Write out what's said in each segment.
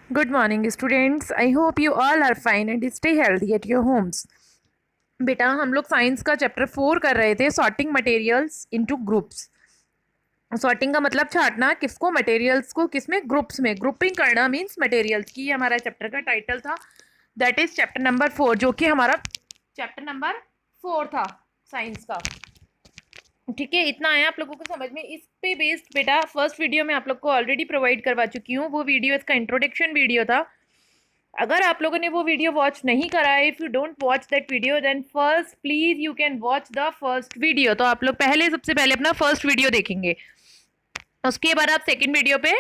Good morning, students. I hope you all are fine and stay healthy at your homes. बेटा हम लोग science का chapter 4 कर रहे थे, sorting materials into groups. Sorting का मतलब छांटना, किसको, मटेरियल्स को, किसमें, ग्रुप्स में। ग्रुपिंग करना मीन्स मटेरियल्स की। हमारा चैप्टर का टाइटल था, दैट इज चैप्टर नंबर 4, जो कि हमारा चैप्टर नंबर 4 था साइंस का। ठीक है, इतना आया आप लोगों को समझ में। इस पे बेस्ड बेटा फर्स्ट वीडियो में आप लोग को ऑलरेडी प्रोवाइड करवा चुकी हूँ। वो वीडियो इसका इंट्रोडक्शन वीडियो था। अगर आप लोगों ने वो वीडियो वॉच नहीं करा है, if you don't watch that video then first please you can watch the first video. तो आप लोग सबसे पहले अपना फर्स्ट वीडियो देखेंगे, उसके बाद आप सेकंड वीडियो पे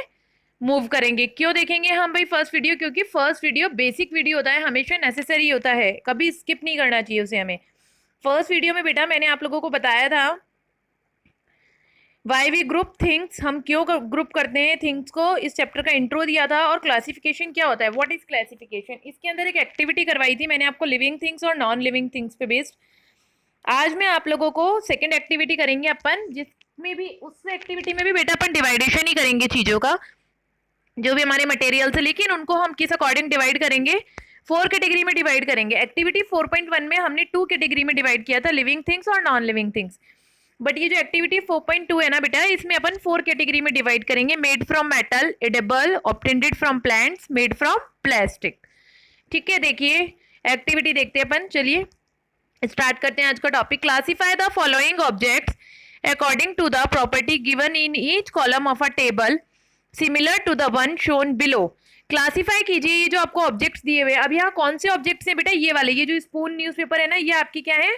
मूव करेंगे। क्यों देखेंगे हम भाई फर्स्ट वीडियो? क्योंकि फर्स्ट वीडियो बेसिक वीडियो होता है, हमेशा नेसेसरी होता है, कभी स्किप नहीं करना चाहिए उसे हमें। फर्स्ट वीडियो में बेटा मैंने आप लोगों को बताया था वाई वी ग्रुप थिंग्स, हम क्यों ग्रुप करते हैं थिंग्स को। इस चैप्टर का इंट्रो दिया था। और क्लासिफिकेशन क्या होता है, व्हाट इज क्लासिफिकेशन। इसके अंदर एक एक्टिविटी करवाई थी मैंने आपको, लिविंग थिंग्स और नॉन लिविंग थिंग्स पे बेस्ड। आज मैं आप लोगों को सेकंड एक्टिविटी करेंगे अपन, जिसमें भी उस एक्टिविटी में भी बेटा अपन डिवाइडेशन ही करेंगे चीज़ों का, जो भी हमारे मटेरियल्स है, लेकिन उनको हम किस अकॉर्डिंग डिवाइड करेंगे, 4 कैटेगरी में डिवाइड करेंगे। एक्टिविटी 4.1 में हमने 2 कैटेगरी में डिवाइड किया था, लिविंग थिंग्स और नॉन लिविंग थिंग्स। बट ये जो एक्टिविटी 4.2 है ना बेटा, इसमें अपन 4 कैटेगरी में डिवाइड करेंगे। Made from metal, edible, obtained from plants, made from plastic. ठीक है, देखिए एक्टिविटी देखते हैं अपन। चलिए स्टार्ट करते हैं आज का topic. Classify the following objects according to the property given in each column of a table similar to the one shown below. Classify कीजिए ये जो आपको ऑब्जेक्ट्स दिए हुए। अब यहाँ कौन से ऑब्जेक्ट्स हैं बेटा? ये वाले, ये जो स्पून न्यूज़पेपर है ना, ये आपकी क्या है,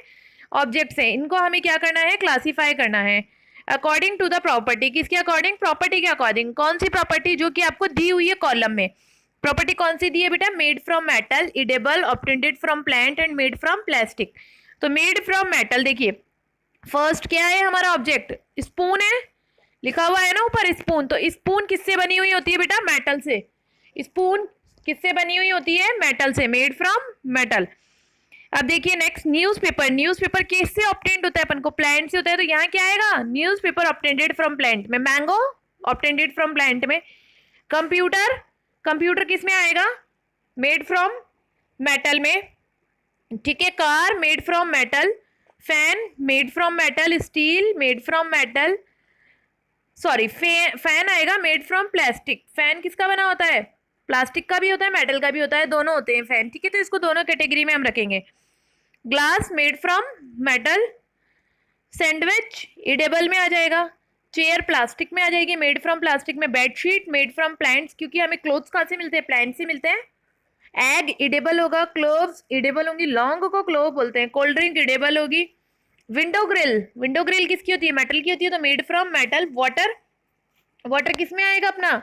ऑब्जेक्ट्स हैं। इनको हमें क्या करना है, क्लासीफाई करना है अकॉर्डिंग टू द प्रॉपर्टी। किसके अकॉर्डिंग? प्रॉपर्टी के अकॉर्डिंग। कौन सी प्रॉपर्टी? जो कि आपको दी हुई है कॉलम में। प्रॉपर्टी कौन सी दी है बेटा? Made from metal, edible, obtained from plant and made from plastic. तो मेड फ्रॉम मेटल, देखिए फर्स्ट क्या है हमारा ऑब्जेक्ट, स्पून है, लिखा हुआ है ना ऊपर स्पून। तो स्पून किससे बनी हुई होती है बेटा? मेटल से। स्पून किससे बनी हुई होती है? मेटल से, मेड फ्रॉम मेटल। अब देखिए नेक्स्ट, न्यूज़पेपर। न्यूज़पेपर किससे ऑब्टेंड होता है अपन को? प्लांट से होता है। तो यहाँ क्या आएगा? न्यूज़पेपर ऑब्टेंडेड फ्रॉम प्लांट में। मैंगो ऑब्टेंडेड फ्रॉम प्लांट में। कंप्यूटर, कंप्यूटर किस में आएगा? मेड फ्रॉम मेटल में। ठीक है, car made from metal. Fan made from metal. Steel made from metal, sorry fan आएगा मेड फ्रॉम प्लास्टिक। फैन किसका बना होता है? प्लास्टिक का भी होता है, मेटल का भी होता है, दोनों होते हैं फैन। ठीक है, तो इसको दोनों कैटेगरी में हम रखेंगे। Glass made from metal. Sandwich edible में आ जाएगा। चेयर प्लास्टिक में आ जाएगी, मेड फ्रॉम प्लास्टिक में। बेडशीट मेड फ्रॉम प्लांट्स, क्योंकि हमें क्लोथ्स कहाँ से मिलते हैं? प्लांट से मिलते हैं। एग इडेबल होगा, क्लोव्स इडेबल होंगी, लौंग को क्लोव बोलते हैं। कोल्ड ड्रिंक इडेबल होगी। विंडो ग्रिल, विंडो ग्रिल किसकी होती है? मेटल की होती है, तो made from metal. Water, water किस में आएगा अपना?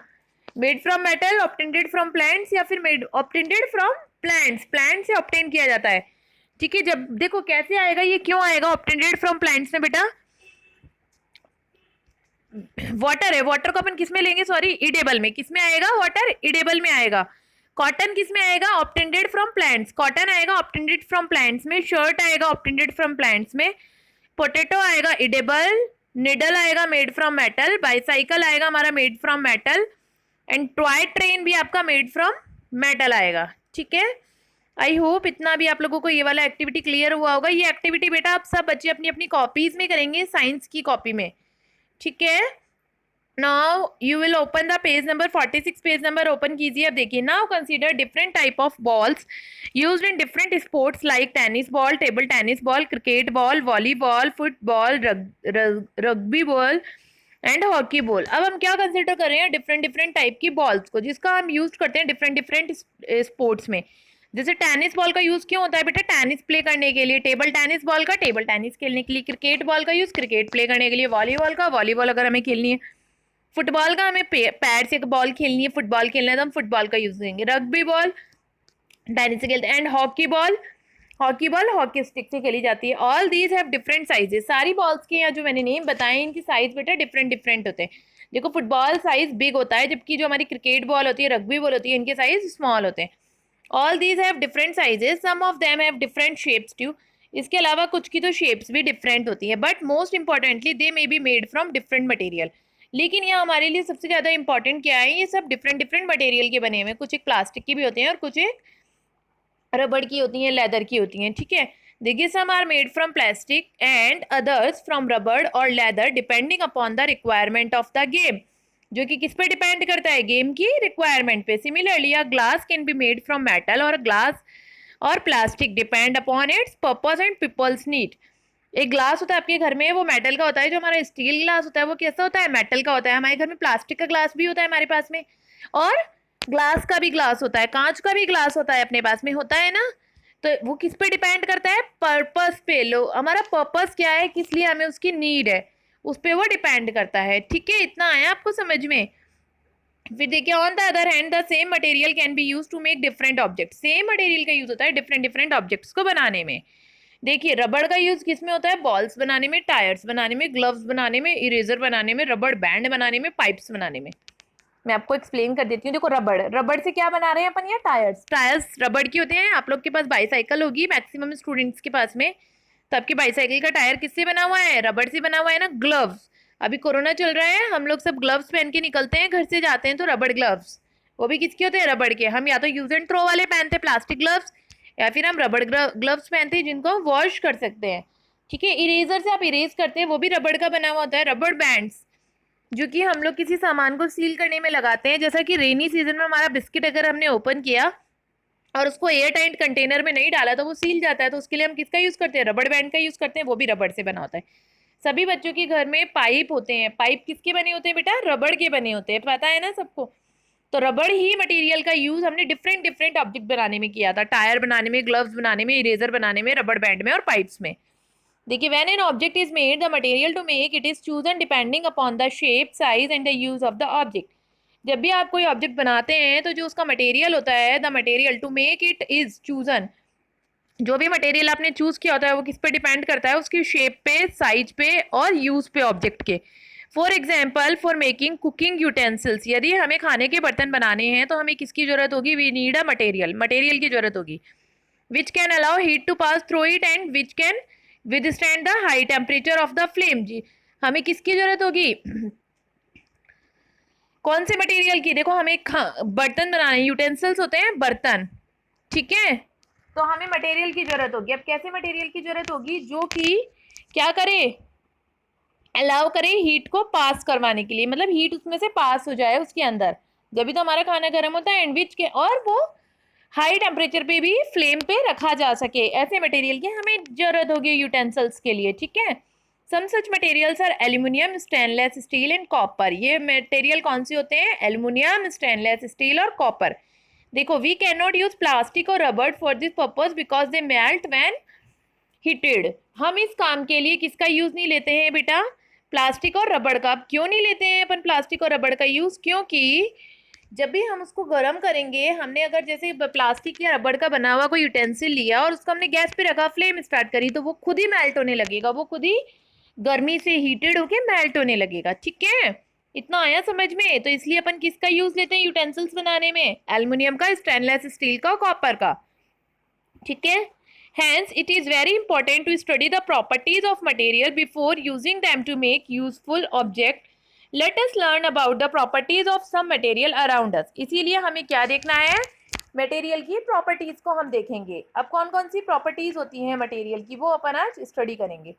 Made from metal, obtained from plants, या फिर made obtained from plants, plant से ऑब्टेन किया जाता है। ठीक है, जब देखो कैसे आएगा ये, क्यों आएगा ऑब्टेंडेड फ्रॉम प्लांट्स में बेटा? वाटर है, वाटर को अपन किस में लेंगे? सॉरी, इडेबल में। किस में आएगा वाटर? इडेबल में आएगा। कॉटन किस में आएगा? ऑब्टेंडेड फ्रॉम प्लांट्स, कॉटन आएगा ऑब्टेंडेड फ्रॉम प्लांट्स में। शर्ट आएगा ऑब्टेंडेड फ्रॉम प्लांट्स में। पोटैटो आएगा इडेबल। निडल आएगा मेड फ्रॉम मेटल। बाईसाइकिल आएगा हमारा made from metal. And toy train भी आपका मेड फ्रॉम मेटल आएगा। ठीक है, आई होप इतना भी आप लोगों को ये वाला एक्टिविटी क्लियर हुआ होगा। ये एक्टिविटी बेटा आप सब बच्चे अपनी अपनी कॉपीज में करेंगे, साइंस की कॉपी में। ठीक है, now you will open the page number 46, page number open कीजिए। अब देखिए, now consider different type of balls used in different sports like tennis ball, table tennis ball, cricket ball, volleyball, football, rugby ball and hockey ball. अब हम क्या consider कर रहे हैं? Different different type की बॉल्स को, जिसका हम यूज करते हैं डिफरेंट डिफरेंट स्पोर्ट्स में। जैसे टेनिस बॉल का यूज क्यों होता है बेटा? टेनिस प्ले करने के लिए। टेबल टेनिस बॉल का टेबल टेनिस खेलने के लिए। क्रिकेट बॉल का यूज क्रिकेट प्ले करने के लिए। वॉलीबॉल का वॉलीबॉल अगर हमें खेलनी है। फुटबॉल का हमें पैर से बॉल खेलनी है, फुटबॉल खेलना है तो हम फुटबॉल का यूज करेंगे। रग्बी बॉल टेनिस से खेलते हैं। And hockey ball, hockey ball hockey stick से खेली जाती है। All these have different sizes. सारी बॉल्स के यहाँ जो मैंने नेम बताए, इनकी साइज बेटा डिफरेंट डिफरेंट होते हैं। देखो फुटबॉल साइज बिग होता है, जबकि जो हमारी क्रिकेट बॉल होती है, रग्बी बॉल होती है, इनके साइज स्मॉल होते हैं। All these have different sizes, some of them have different shapes too. इसके अलावा कुछ की तो शेप्स भी डिफरेंट होती है। But most importantly they may be made from different material. लेकिन यहाँ हमारे लिए सबसे ज्यादा इंपॉर्टेंट क्या है, ये सब डिफरेंट डिफरेंट मटेरियल के बने हुए हैं, कुछ एक प्लास्टिक के भी होते हैं और कुछ एक रबड़ की होती हैं, लेदर की होती हैं, ठीक है। देखिए some are made from plastic and others from रबड़ और leather depending upon the requirement of the game, जो कि किस पे डिपेंड करता है, गेम की रिक्वायरमेंट पे। Similarly a glass can be made from metal और ग्लास और plastic depend upon its purpose and people's need. एक ग्लास होता है आपके घर में, वो मेटल का होता है, जो हमारा स्टील ग्लास होता है वो कैसा होता है, मेटल का होता है। हमारे घर में प्लास्टिक का ग्लास भी होता है हमारे पास में, और ग्लास का भी ग्लास होता है, कांच का भी ग्लास होता है अपने पास में, होता है ना। तो वो किस पे डिपेंड करता है, पर्पस पे। लो हमारा पर्पस क्या है, किस लिए हमें उसकी नीड है, उस पे वो डिपेंड करता है, ठीक है। इतना आया आपको समझ में। फिर देखिए on the other hand the same material can be use to make different object. Same material का यूज होता है डिफरेंट डिफरेंट ऑब्जेक्ट्स को बनाने में। देखिए रबड़ का यूज किस में होता है, बॉल्स बनाने में, टायर्स बनाने में, ग्लव्स बनाने में, इरेजर बनाने में, रबड़ बैंड बनाने में, पाइप्स बनाने में। मैं आपको एक्सप्लेन कर देती हूँ। देखो रबड़, रबड़ से क्या बना रहे हैं अपन, ये टायर्स, टायर्स रबड़ की होते हैं। आप लोग के पास बाईसाइकिल होगी मैक्सिमम स्टूडेंट्स के पास में, तो आपकी बाईसाइकिल का टायर किससे बना हुआ है, रबड़ से बना हुआ है ना। ग्लव्स, अभी कोरोना चल रहा है, हम लोग सब ग्लव्स पहन के निकलते हैं, घर से जाते हैं, तो रबड़ ग्लव्स, वो भी किसके होते हैं, रबड़ के। हम या तो यूज एंड थ्रो वाले पहनते हैं प्लास्टिक ग्लव्स, या फिर हम रबड़ ग्लव्स पहनते हैं जिनको वॉश कर सकते हैं, ठीक है। इरेजर से आप इरेज करते हैं, वो भी रबड़ का बना हुआ होता है। रबड़ बैंड्स, जो कि हम लोग किसी सामान को सील करने में लगाते हैं, जैसा कि रेनी सीजन में हमारा बिस्किट अगर हमने ओपन किया और उसको एयर टाइट कंटेनर में नहीं डाला तो वो सील जाता है, तो उसके लिए हम किसका यूज करते हैं, रबड़ बैंड का यूज करते हैं, वो भी रबड़ से बना होता है। सभी बच्चों के घर में पाइप होते हैं, पाइप किसके बने होते हैं बेटा, रबड़ के बने होते हैं, पता है ना सबको। तो रबड़ ही मटेरियल का यूज हमने डिफरेंट डिफरेंट ऑब्जेक्ट बनाने में किया था, टायर बनाने में, ग्लव्स बनाने में, इरेजर बनाने में, रबड़ बैंड में और पाइप्स में। देखिए when an object is made the material to make it is chosen depending upon the shape, size and the use of the object. जब भी आप कोई ऑब्जेक्ट बनाते हैं तो जो उसका मटेरियल होता है, the material to make it is chosen, जो भी मटेरियल आपने चूज किया होता है वो किस पे डिपेंड करता है, उसकी शेप पे, साइज पे और यूज पे ऑब्जेक्ट के। For example for making cooking utensils, यदि हमें खाने के बर्तन बनाने हैं तो हमें किसकी जरूरत होगी, we need a material, material की जरूरत होगी। Which can allow heat to pass through it and which can withstand the high temperature of the flame. जी हमें किसकी जरूरत होगी, कौन से मटेरियल की, देखो हमें बर्तन बनाने, यूटेंसिल्स होते हैं बर्तन, ठीक है। तो हमें मटेरियल की जरूरत होगी। अब कैसे मटेरियल की जरूरत होगी, जो कि क्या करे, अलाउ करे हीट को पास करवाने के लिए, मतलब हीट उसमें से पास हो जाए उसके अंदर, जब भी तो हमारा खाना गर्म होता है, एंड विच के, और वो हाई टेम्परेचर पे भी फ्लेम पे रखा जा सके, ऐसे मटेरियल की हमें जरूरत होगी यूटेंसिल्स के लिए, ठीक है। Some such materials are aluminium, stainless steel and copper. ये मटेरियल कौन से होते हैं, एल्यूमिनियम, स्टेनलेस स्टील और कॉपर। देखो we can not use plastic और rubber for this purpose because they melt when heated. हम इस काम के लिए किसका यूज नहीं लेते हैं बेटा, प्लास्टिक और रबड़ का। क्यों नहीं लेते हैं अपन प्लास्टिक और रबड़ का यूज, क्योंकि जब भी हम उसको गर्म करेंगे, हमने अगर जैसे प्लास्टिक या रबड़ का बना हुआ कोई यूटेंसिल लिया और उसको हमने गैस पे रखा, फ्लेम स्टार्ट करी, तो वो खुद ही मेल्ट होने लगेगा, वो खुद ही गर्मी से हीटेड होके मेल्ट होने लगेगा, ठीक है। इतना आया समझ में। तो इसलिए अपन किसका यूज लेते हैं यूटेंसिल्स बनाने में, एल्युमिनियम का, स्टेनलेस स्टील का, कॉपर का, ठीक है। Hence, it is very important to study the properties of material before using them to make useful object. Let us learn about the properties of some material around us. इसीलिए हमें क्या देखना है, material की properties को हम देखेंगे। अब कौन कौन सी प्रॉपर्टीज होती हैं मटेरियल की, वो अपन आज स्टडी करेंगे,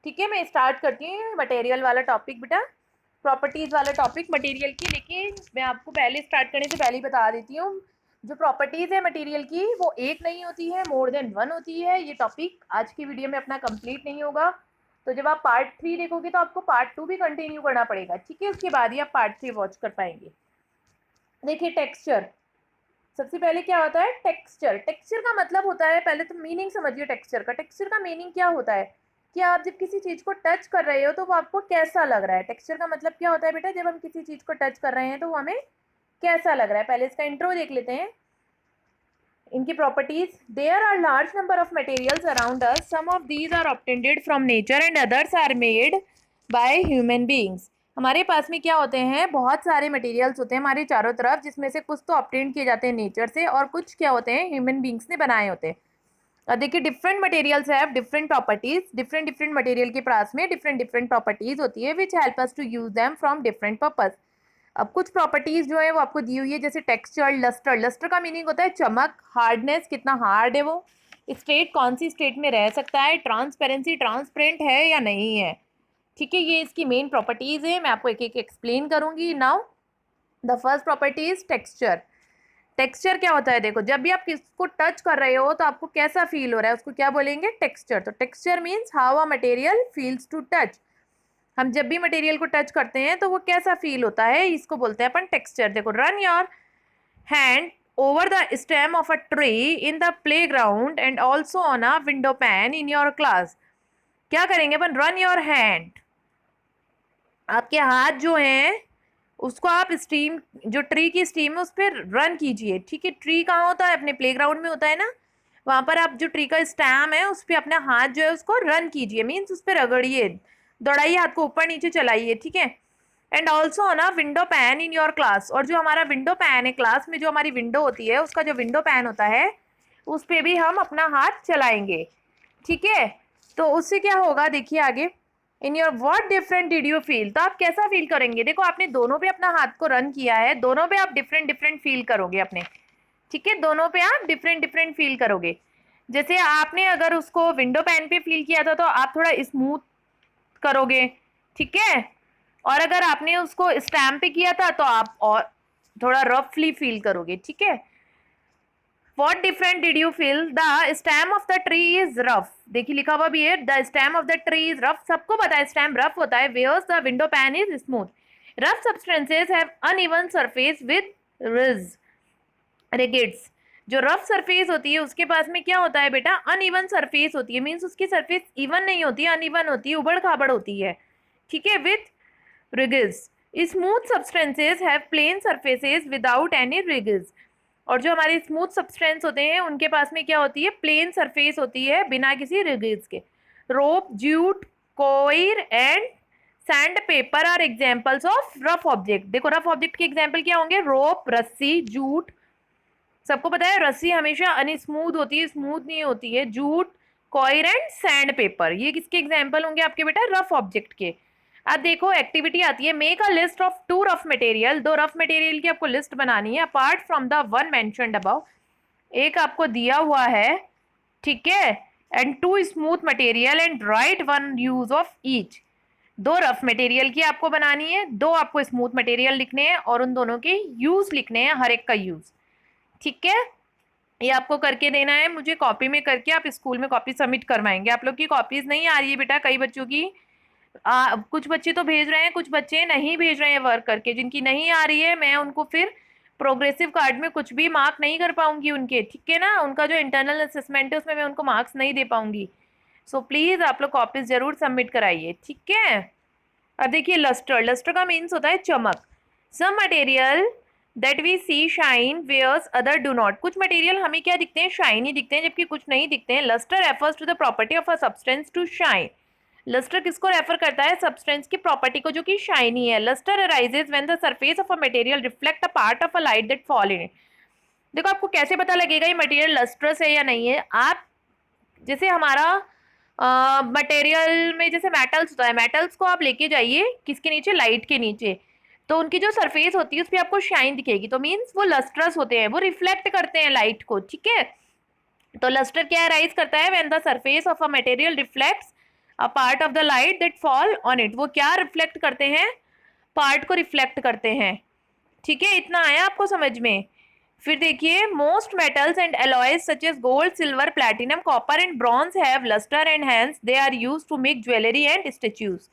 ठीक है। मैं स्टार्ट करती हूँ मटेरियल वाला टॉपिक बेटा, प्रॉपर्टीज वाला टॉपिक मटेरियल की। लेकिन मैं आपको पहले स्टार्ट करने से पहले ही बता देती हूँ, जो प्रॉपर्टीज है मटेरियल की वो एक नहीं होती है, मोर देन वन होती है। ये टॉपिक आज की वीडियो में अपना कंप्लीट नहीं होगा, तो जब आप पार्ट 3 देखोगे तो आपको पार्ट 2 भी कंटिन्यू करना पड़ेगा, ठीक है। उसके बाद ही आप पार्ट 3 वॉच कर पाएंगे। देखिए टेक्सचर, सबसे पहले क्या होता है, टेक्सचर। टेक्सचर का मतलब होता है, पहले तो मीनिंग समझिए टेक्सचर का। टेक्सचर का मीनिंग क्या होता है, कि आप जब किसी चीज को टच कर रहे हो तो वो आपको कैसा लग रहा है। टेक्सचर का मतलब क्या होता है बेटा, जब हम किसी चीज को टच कर रहे हैं तो वो हमें कैसा लग रहा है। पहले इसका इंट्रो देख लेते हैं, इनकी properties. There are large number of materials around us, some of these are obtained from nature and others are made by human beings. हमारे पास में क्या होते हैं, बहुत सारे मटेरियल्स होते हैं हमारे चारों तरफ, जिसमें से कुछ तो ऑब्टेन किए जाते हैं नेचर से और कुछ क्या होते हैं ह्यूमन बीइंग्स ने बनाए होते हैं। और देखिए different materials have different properties, different different material के पास में डिफरेंट डिफरेंट प्रॉपर्टीज होती है which help us to use them from different purpose. अब कुछ प्रॉपर्टीज जो है वो आपको दी हुई है, जैसे टेक्सचर, लस्टर, लस्टर का मीनिंग होता है चमक, हार्डनेस, कितना हार्ड है वो, स्टेट कौन सी स्टेट में रह सकता है, ट्रांसपेरेंसी ट्रांसपेरेंट है या नहीं है। ठीक है, ये इसकी मेन प्रॉपर्टीज है, मैं आपको एक एक एक्सप्लेन करूंगी now. The first property is texture. Texture क्या होता है, देखो जब भी आप किसको टच कर रहे हो तो आपको कैसा फील हो रहा है उसको क्या बोलेंगे, टेक्सचर। तो texture means how a material feels to touch. हम जब भी मटेरियल को टच करते हैं तो वो कैसा फील होता है, इसको बोलते हैं अपन टेक्सचर। देखो, run your hand over the stem of a tree in the playground and also on a window pane in your class। क्या करेंगे अपन, रन योर हैंड, आपके हाथ जो हैं उसको आप स्टीम, जो ट्री की स्टीम है उस पर रन कीजिए। ठीक है, ट्री कहाँ होता है, अपने प्लेग्राउंड में होता है ना, वहां पर आप जो ट्री का स्टैम है उस पर अपना हाथ जो है उसको रन कीजिए, मीन्स उस पर रगड़िए, दौड़ाइए, हाथ को ऊपर नीचे चलाइए। ठीक है, and also on a window pan in your class. और जो हमारा विंडो पैन है, क्लास में जो हमारी विंडो होती है उसका जो विंडो पैन होता है उस पर भी हम अपना हाथ चलाएंगे। ठीक है, तो उससे क्या होगा देखिए आगे, in your what different did you feel, तो आप कैसा फील करेंगे। देखो आपने दोनों पे अपना हाथ को रन किया है, दोनों पे आप डिफरेंट डिफरेंट फील करोगे अपने। ठीक है, दोनों पे आप डिफरेंट डिफरेंट फील करोगे। जैसे आपने अगर उसको विंडो पैन पे फील किया था तो आप थोड़ा स्मूथ करोगे। ठीक है, और अगर आपने उसको स्टैम्प पे किया था तो आप और थोड़ा रफली फील करोगे। ठीक है, What different did you feel? The stem of the tree is rough। देखिए लिखा हुआ भी है, the stem of the tree is rough। सबको पता है stem rough होता है, whereas the window pane is smooth। Rough substances have uneven surface with rigids। जो रफ सरफेस होती है उसके पास में क्या होता है बेटा, अनइवन सरफेस होती है, मीन्स उसकी सरफेस इवन नहीं होती है, अनइवन होती है, उबड़ खाबड़ होती है। ठीक है, with ridges. Smooth substances have plain surfaces without any ridges. और जो हमारे स्मूथ सब्सटेंस होते हैं उनके पास में क्या होती है, प्लेन सरफेस होती है बिना किसी रिगिड्स के। Rope, jute, coir and sand paper are examples of rough object. देखो रफ ऑब्जेक्ट के एग्जाम्पल क्या होंगे, रोप, रस्सी, जूट। सबको पता है रस्सी हमेशा अनस्मूथ होती है, स्मूथ नहीं होती है। Jute, coir and sand paper, ये किसके एग्जाम्पल होंगे आपके बेटा, रफ ऑब्जेक्ट के। अब देखो एक्टिविटी आती है, make a list of 2 rough material. 2 rough material की आपको लिस्ट बनानी है, apart from the one mentioned above. एक आपको दिया हुआ है, ठीक है, and 2 smooth material and right 1 use of each. 2 rough material की आपको बनानी है, 2 आपको स्मूथ मटेरियल लिखने हैं और उन दोनों के यूज लिखने हैं, हर एक का यूज। ठीक है, ये आपको करके देना है मुझे, कॉपी में करके आप स्कूल में कॉपी सबमिट करवाएंगे। आप लोग की कॉपीज नहीं आ रही है बेटा, कई बच्चों की कुछ बच्चे तो भेज रहे हैं, कुछ बच्चे नहीं भेज रहे हैं वर्क करके। जिनकी नहीं आ रही है मैं उनको फिर प्रोग्रेसिव कार्ड में कुछ भी मार्क नहीं कर पाऊंगी उनके। ठीक है ना, उनका जो इंटरनल असेसमेंट है उसमें मैं उनको मार्क्स नहीं दे पाऊंगी। सो प्लीज आप लोग कॉपीज जरूर सबमिट कराइए। ठीक है, अब देखिए लस्टर। लस्टर का मीन्स होता है चमक। Some material that we see shine whereas other do not. कुछ मटेरियल हमें क्या दिखते हैं, शाइनी दिखते हैं, जबकि कुछ नहीं दिखते हैं। Lustre refers to the property of a substance to shine. Lustre किसको रेफर करता है, सब्सटेंस की प्रॉपर्टी को जो कि शाइनी है। Lustre arises when the surface of a material reflect a part of a light that fall in it. देखो आपको कैसे पता लगेगा ये मटेरियल लस्ट्रस है या नहीं है। आप जैसे हमारा मटेरियल में जैसे मेटल्स होता है, मेटल्स को आप लेके जाइए किसके नीचे, लाइट के नीचे, तो उनकी जो सरफेस होती है उस पर आपको शाइन दिखेगी, तो मीन्स वो लस्ट्रस होते हैं, वो रिफ्लेक्ट करते हैं लाइट को। ठीक है, तो लस्टर क्या राइज करता है, when the surface of a material reflects a part of the light that fall on it. वो क्या रिफ्लेक्ट करते हैं, पार्ट को रिफ्लेक्ट करते हैं। ठीक है, इतना आया आपको समझ में। फिर देखिए, most metals and alloys such as gold, silver, platinum, copper and bronze have lustre and hence they are used to make jewellery and statues.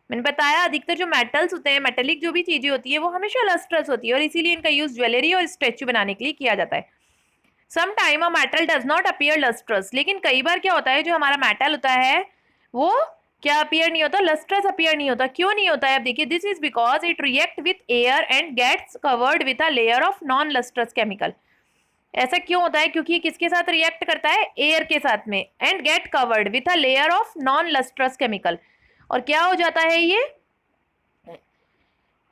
मैंने बताया अधिकतर जो मेटल्स होते हैं, मेटेलिक जो भी चीजें होती है वो हमेशा लस्ट्रस होती है और इसीलिए इनका यूज ज्वेलरी और स्टेच्यू बनाने के लिए किया जाता है। Some time a metal does not appear lustrous. लेकिन कई बार क्या होता है, जो हमारा मेटल होता है वो क्या अपीयर नहीं होता, लस्ट्रस अपीयर नहीं होता। क्यों नहीं होता है, अब देखिए, this is because it react with air and gets covered with a layer of non lustrous chemical. ऐसा क्यों होता है, क्योंकि ये किसके साथ रिएक्ट करता है, एयर के साथ में, and get covered with a layer of non lustrous chemical. और क्या हो जाता है, ये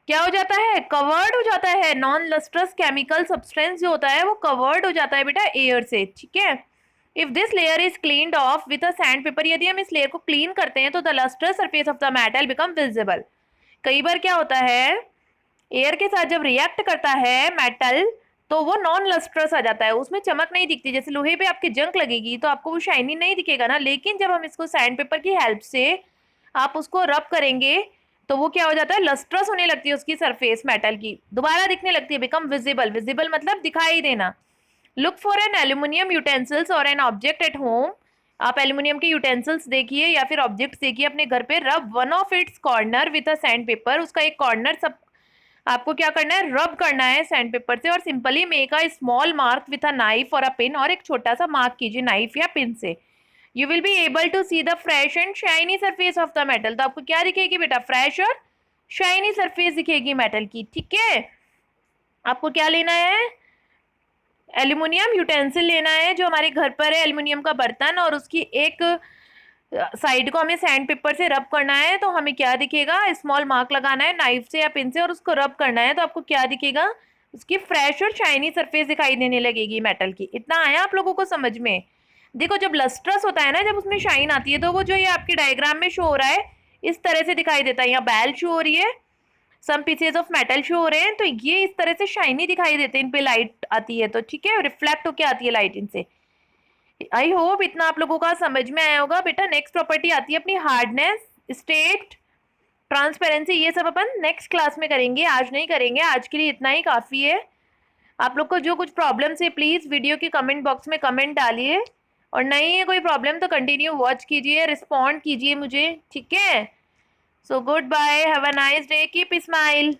क्या हो जाता है, कवर्ड हो जाता है। नॉन लस्ट्रस केमिकल सब्सटेंस जो होता है वो कवर्ड हो जाता है बेटा एयर से। ठीक है, if this layer is cleaned off with a sand paper, यदि हम इस लेयर को क्लीन करते हैं तो the lustre surface of the metal become visible. कई बार क्या होता है, एयर के साथ जब रिएक्ट करता है मेटल तो वो नॉन लस्ट्रस आ जाता है, उसमें चमक नहीं दिखती। जैसे लोहे पे आपकी जंग लगेगी तो आपको वो शाइनी नहीं दिखेगा ना, लेकिन जब हम इसको सैंड पेपर की हेल्प से आप उसको रब करेंगे तो वो क्या हो जाता है, लस्ट्रस होने लगती है उसकी सरफेस मेटल की, दोबारा दिखने लगती है, बिकम विजिबल। विजिबल मतलब दिखाई देना। Look for an aluminium utensils और एन ऑब्जेक्ट एट होम। आप एल्यूमिनियम के यूटेंसिल्स देखिए या फिर ऑब्जेक्ट्स देखिए अपने घर पे। Rub one of its corner with a sand paper, उसका एक कॉर्नर सब आपको क्या करना है, रब करना है सैंड पेपर से। और simply make a small mark with a knife और अ पिन, और एक छोटा सा मार्क कीजिए नाइफ या पिन से। You will be able to see the fresh and shiny surface of the metal. तो आपको क्या दिखेगी बेटा, फ्रेश और शाइनी सरफेस दिखेगी मेटल की। ठीक है, आपको क्या लेना है, एल्यूमिनियम यूटेंसिल लेना है जो हमारे घर पर है, एल्यूमिनियम का बर्तन, और उसकी एक साइड को हमें सैंड पेपर से रब करना है। तो हमें क्या दिखेगा, स्मॉल मार्क लगाना है नाइफ से या पिन से और उसको रब करना है, तो आपको क्या दिखेगा, उसकी फ्रेश और शाइनी सरफेस दिखाई देने लगेगी मेटल की। इतना आया आप लोगों को समझ में। देखो जब लस्ट्रस होता है ना, जब उसमें शाइन आती है तो वो जो ये आपकी डायग्राम में शो हो रहा है इस तरह से दिखाई देता है। यहाँ बैल शो हो रही है, सम पीसेज ऑफ मेटल शो हो रहे हैं, तो ये इस तरह से शाइनी दिखाई देते हैं, इन पे लाइट आती है तो ठीक है, रिफ्लेक्ट होके आती है लाइट इनसे। आई होप इतना आप लोगों का समझ में आया होगा। बेटा नेक्स्ट प्रॉपर्टी आती है अपनी हार्डनेस, स्टेट, ट्रांसपेरेंसी, ये सब अपन नेक्स्ट क्लास में करेंगे, आज नहीं करेंगे। आज के लिए इतना ही काफ़ी है। आप लोग को जो कुछ प्रॉब्लम्स है प्लीज़ वीडियो के कमेंट बॉक्स में कमेंट डालिए, और नहीं है कोई प्रॉब्लम तो कंटिन्यू वॉच कीजिए, रिस्पॉन्ड कीजिए मुझे, ठीक है। So good bye, have a nice day, keep smile.